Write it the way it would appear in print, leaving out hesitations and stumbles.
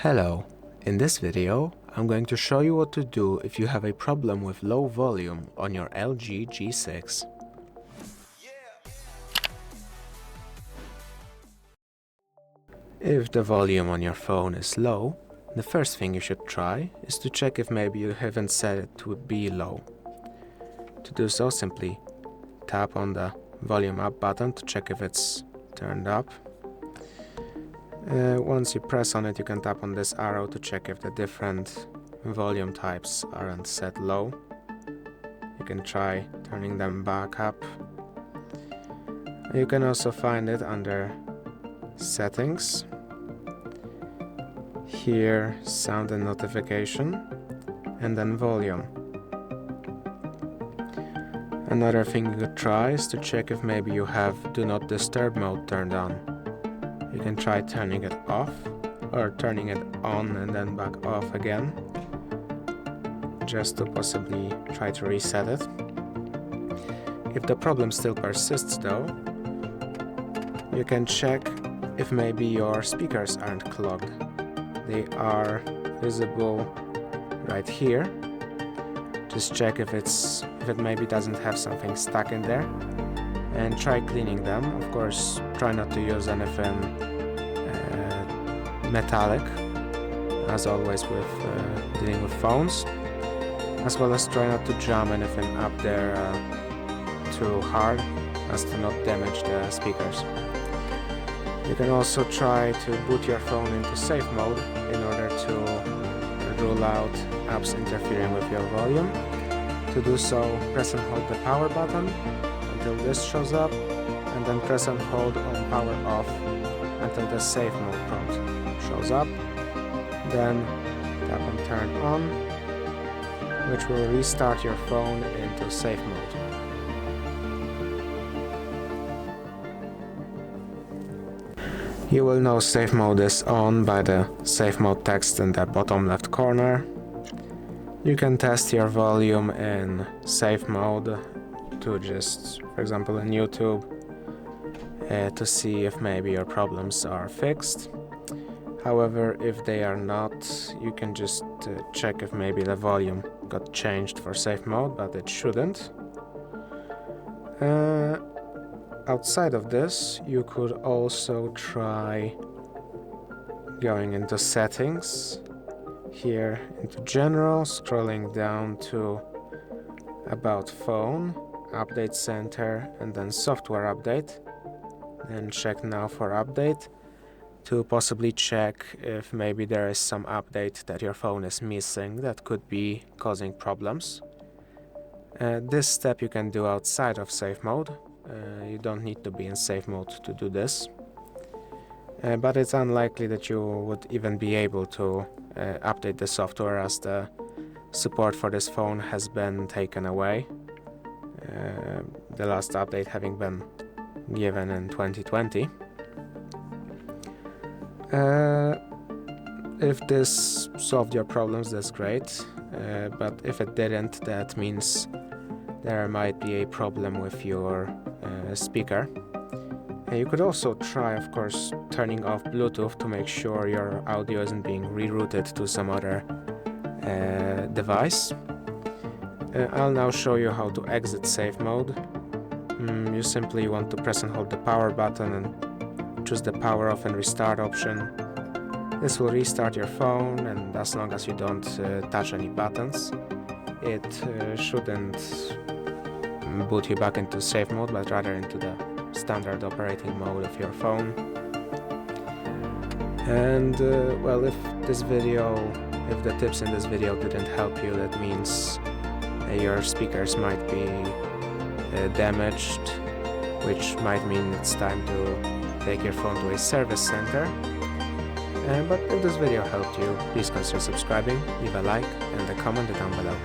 Hello, in this video I'm going to show you what to do if you have a problem with low volume on your LG G6. If the volume on your phone is low, the first thing you should try is to check if maybe you haven't set it to be low. To do so, simply tap on the volume up button to check if it's turned up. Once you press on it, you can tap on this arrow to check if the different volume types aren't set low. You can try turning them back up. You can also find it under Settings. Here, Sound and Notification, and then Volume. Another thing you could try is to check if maybe you have Do Not Disturb mode turned on. You can try turning it off or turning it on and then back off again, just to possibly try to reset it. If the problem still persists though, you can check if maybe your speakers aren't clogged. They are visible right here. Just check if it maybe doesn't have something stuck in there, and try cleaning them. Of course, try not to use anything metallic, as always with dealing with phones, as well as try not to jam anything up there too hard as to not damage the speakers. You can also try to boot your phone into safe mode in order to rule out apps interfering with your volume. To do so, press and hold the power button until this shows up, and then press and hold on power off until the safe mode prompt shows up. Then tap on turn on, which will restart your phone into safe mode. You will know safe mode is on by the safe mode text in the bottom left corner. You can test your volume in safe mode to just, for example in YouTube, to see if maybe your problems are fixed. However, if they are not, you can just check if maybe the volume got changed for safe mode, but it shouldn't. Outside of this, you could also try going into Settings, here into General, scrolling down to About Phone, Update Center, and then Software Update. And check now for update to possibly check if maybe there is some update that your phone is missing that could be causing problems. This step you can do outside of safe mode. You don't need to be in safe mode to do this. But it's unlikely that you would even be able to update the software, as the support for this phone has been taken away. The last update having been given in 2020. If this solved your problems, that's great, but if it didn't, that means there might be a problem with your speaker. You could also try, of course, turning off Bluetooth to make sure your audio isn't being rerouted to some other device. I'll now show you how to exit safe mode. You simply want to press and hold the power button and choose the power off and restart option. This will restart your phone, and as long as you don't touch any buttons, it shouldn't boot you back into safe mode, but rather into the standard operating mode of your phone. And well, if the tips in this video didn't help you, that means your speakers might be damaged, which might mean it's time to take your phone to a service center. But if this video helped you, please consider subscribing, leave a like and a comment down below.